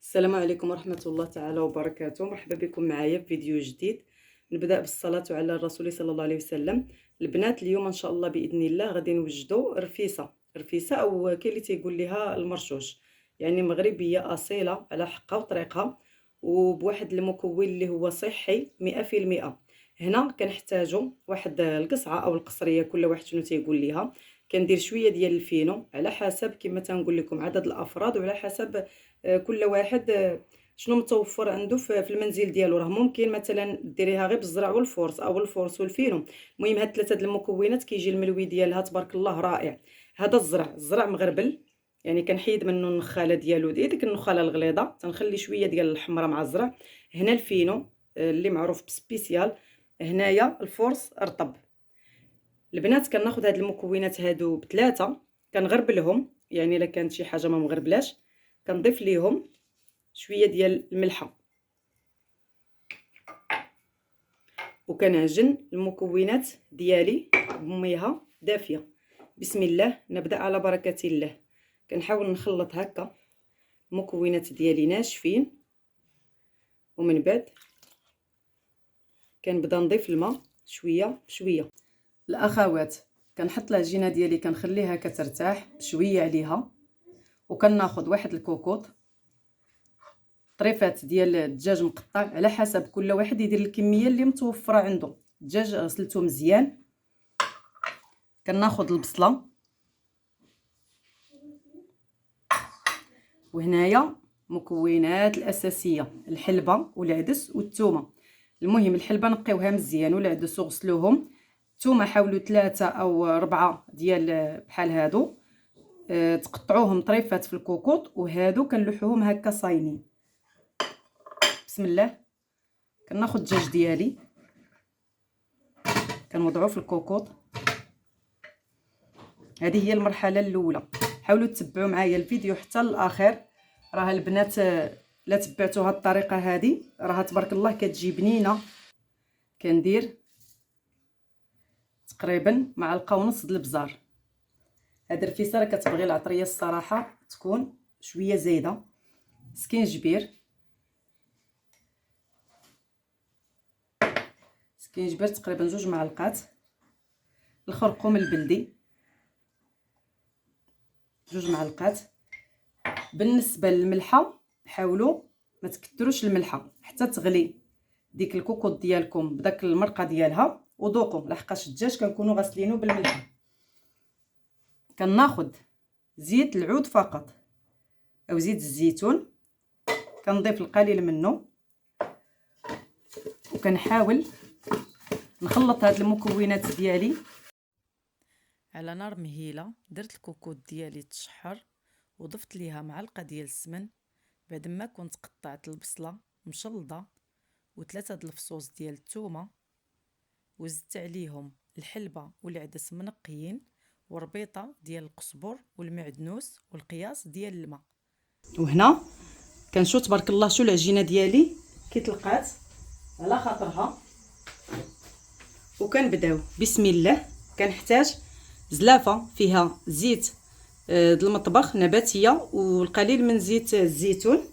السلام عليكم ورحمة الله تعالى وبركاته. مرحبا بكم معايا في فيديو جديد. نبدأ بالصلاة على الرسول صلى الله عليه وسلم. البنات اليوم ان شاء الله باذن الله غادي نوجدوا رفيسه او كاين اللي تيقول ليها المرشوش، يعني مغربيه اصيله على حقها وطريقها وبواحد المكون اللي هو صحي 100%. هنا كنحتاجوا واحد القصعه او القصريه، كل واحد شنو تيقول ليها. كندير شويه ديال الفينو على حسب كما تنقول لكم عدد الافراد، وعلى حسب كل واحد شنو متوفر عنده في المنزل ديالو. راه ممكن مثلا ديريها غير بالزرع والفورص او الفورص والفينو. المهم هاد ثلاثه المكونات كيجي الملوي ديالها تبارك الله رائع. هذا الزرع مغربل، يعني كنحيد منه النخاله ديالو، ديك النخاله الغليظه، تنخلي شويه ديال الحمراء مع الزرع. هنا الفينو اللي معروف بسبيسيال، هنايا الفورص رطب. البنات كناخذ هاد المكونات هادو بثلاثه، كنغربلهم، يعني الا كانت شي حاجه ما مغربلاش كنضيف ليهم شويه ديال الملحه، وكنعجن المكونات ديالي بميها دافيه. بسم الله، نبدا على بركه الله. كنحاول نخلط هكا المكونات ديالي ناشفين، ومن بعد كنبدا نضيف الماء شويه بشويه. الاخوات، كنحط العجينه ديالي كنخليها كترتاح بشويه عليها، وكناخذ واحد الكوكوط، طريفات ديال الدجاج مقطع على حسب كل واحد يدير الكميه اللي متوفره عنده. الدجاج غسلته مزيان. كناخذ البصله، وهنايا مكونات الاساسيه: الحلبه والعدس والثومه. المهم الحلبه نقيوها مزيان والعدس وغسلوهم. الثومه حاولوا 3 أو 4 ديال بحال هادو، تقطعوهم طريفات في الكوكوط، وهادو كنلوحوهم هكا صاينين. بسم الله. كناخذ الدجاج ديالي كنوضعوه في الكوكوط. هذه هي المرحله الاولى. حاولوا تتبعوا معايا الفيديو حتى للاخر. راه البنات لا تبعتوا هاد الطريقه هذه راه تبارك الله كتجي بنينه. كندير تقريبا معلقه ونص د البزار. هاد الرفيسه راه كتبغي العطريه الصراحه تكون شويه زايده. سكينجبير تقريبا 2 معالق. الخرقوم البلدي 2 معالق. بالنسبه للملحه حاولوا ما تكثروش الملحه حتى تغلي ديك الكوكوط ديالكم بداك المرقه ديالها، وذوقوا لحقاش الدجاج كنكونوا غاسلينه بالملحه. كناخذ زيت العود فقط او زيت الزيتون، كنضيف القليل منه، وكنحاول نخلط هاد المكونات ديالي على نار مهيله. درت الكوكوط ديالي تشحر، وضفت ليها معلقه ديال السمن. بعد ما كنت قطعت البصله مشلضه و3 د الفصوص ديال الثومه، وزدت عليهم الحلبه والعدس منقيين، وربيطه ديال القزبر والمعدنوس، والقياس ديال الماء. وهنا كنشوف تبارك الله شو العجينه ديالي كي طلقات على خاطرها. وكنبداو بسم الله. كنحتاج زلافه فيها زيت المطبخ نباتيه والقليل من زيت الزيتون.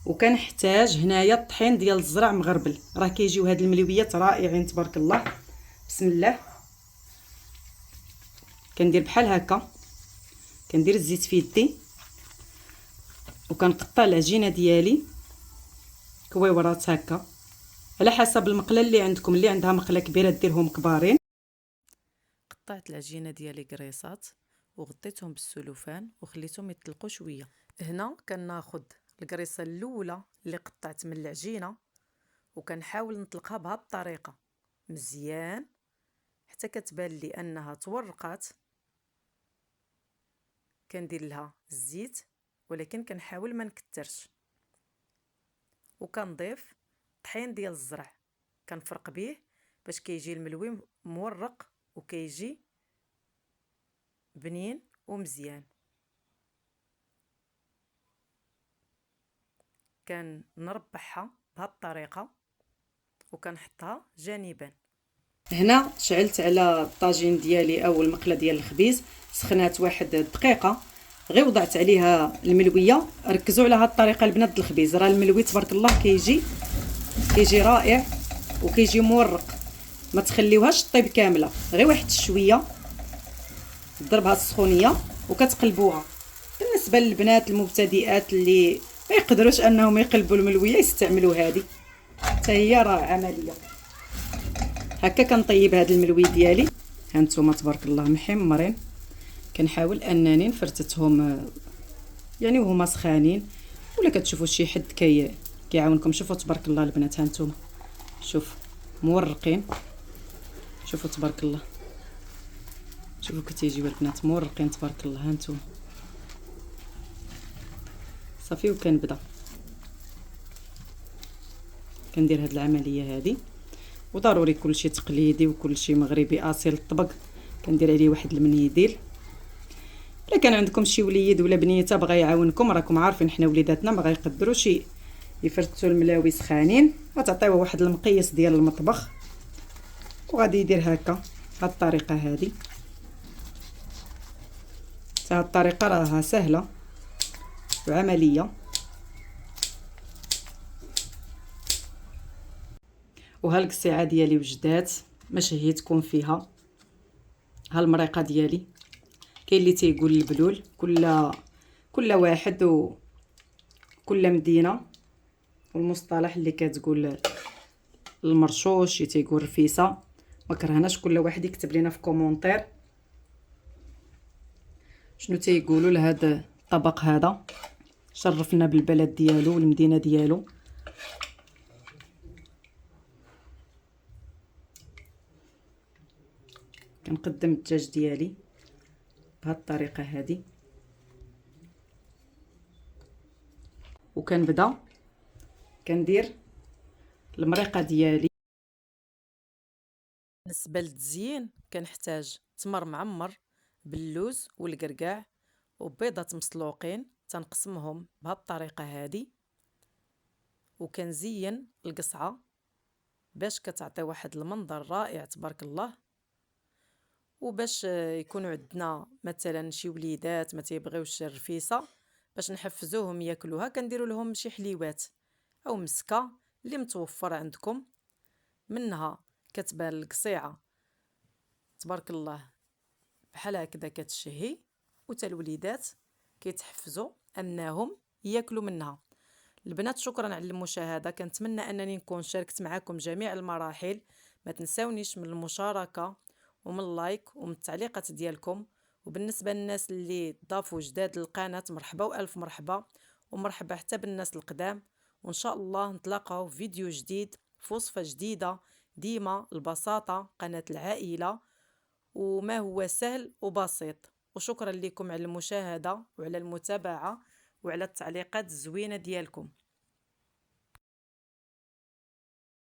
وكنحتاج هنايا الطحين ديال الزرع مغربل، راه كيجيو هاد الملويات رائعين تبارك الله. بسم الله. كندير بحال هكا، كندير الزيت في يدي، وكنقطع العجينه ديالي كويورات هكا على حسب المقله اللي عندكم. اللي عندها مقله كبيره ديرهم كبارين. قطعت العجينه ديالي قريصات وغطيتهم بالسلوفان وخليتهم يطلقوا شويه. هنا كناخذ القريصه الاولى اللي قطعت من العجينه، وكنحاول نطلقها بهذه الطريقه مزيان حتى كتبان لي انها تورقات. كندير لها الزيت، ولكن كنحاول ما نكترش، وكنضيف طحين ديال الزرع كنفرق به باش كيجي الملوي مورق وكيجي بنين ومزيان. كنربحها بهذه الطريقه وكنحطها جانبا. هنا شعلت على الطاجين ديالي او المقله ديال الخبيز، سخنات 1 دقيقه. غير وضعت عليها الملويه. ركزوا على هذه الطريقه البنات د الخبيز، راه الملوي تبارك الله كيجي رائع وكيجي مورق. ما تخليوهاش طيب كامله، غير واحد شويه ضربها السخونيه وكتقلبوها. بالنسبه للبنات المبتدئات اللي ما يقدروش انهم يقلبوا الملويه يستعملوا هذه حتى هي راه عمليه. هكا كنطيب هاد الملوي ديالي، هانتوما تبارك الله محمرين. كنحاول انني نفرتتهم يعني وهما سخانين، ولا كتشوفوا شي حد كيعاونكم. شوفوا تبارك الله البنات، هانتوما شوفوا مورقين، شوفوا تبارك الله، شوفوا كتيجيو البنات مورقين تبارك الله. هانتوما صافي. وكنبدا كندير هاد العمليه هذه، وضروري كلشي تقليدي وكلشي مغربي اصيل الطبق. كندير عليه واحد المنيديل. الا كان عندكم شي وليد ولا بنيته بغا يعاونكم، راكم عارفين حنا وليداتنا ما غيقدروش يفرتوا الملاوي سخانين، غتعطيوه واحد المقياس ديال المطبخ وغادي يدير هكا بهاد الطريقه هذه. هاد الطريقه راها سهله وعمليه. وها القصيعه ديالي وجدات ما شهيتكم فيها. ها المريقه ديالي، كاين اللي تيقول البلول، كل واحد وكل مدينه والمصطلح اللي كتقول المرشوش، تيقول رفيسه. ما كرهناش كل واحد يكتب لنا في كومونتير شنو تيقولوا لهذا الطبق هذا. شرفنا بالبلد ديالو والمدينه ديالو. كنقدم الدجاج ديالي بهذه الطريقه هذه، وكنبدا كندير المريقه ديالي. بالنسبه للتزيين كنحتاج تمر معمر باللوز والقرقاع وبيضه مسلوقين، تنقسمهم بهذه الطريقه هذه. وكنزين القصعه باش كتعطي واحد المنظر رائع تبارك الله. وباش يكونوا عندنا مثلا شي وليدات ما تيبغيوش الرفيسه، باش نحفزوهم ياكلوها كنديروا لهم شي حليوات او مسكه اللي متوفر عندكم. منها كتبان القصيعه تبارك الله بحال هكذا كتشهي، وتا الوليدات كيتحفزوا انهم ياكلوا منها. البنات شكرا على المشاهده، كنتمنى انني نكون شاركت معكم جميع المراحل. ما تنساونيش من المشاركه ومن اللايك ومن التعليقات ديالكم. وبالنسبه للناس اللي ضافوا جداد للقناه، مرحبا والف مرحبا، ومرحبا حتى بالناس القدام. وان شاء الله نتلاقاو في فيديو جديد في وصفه جديده. ديما البساطه قناه العائله وما هو سهل وبسيط. وشكرا لكم على المشاهده وعلى المتابعه وعلى التعليقات الزوينه ديالكم.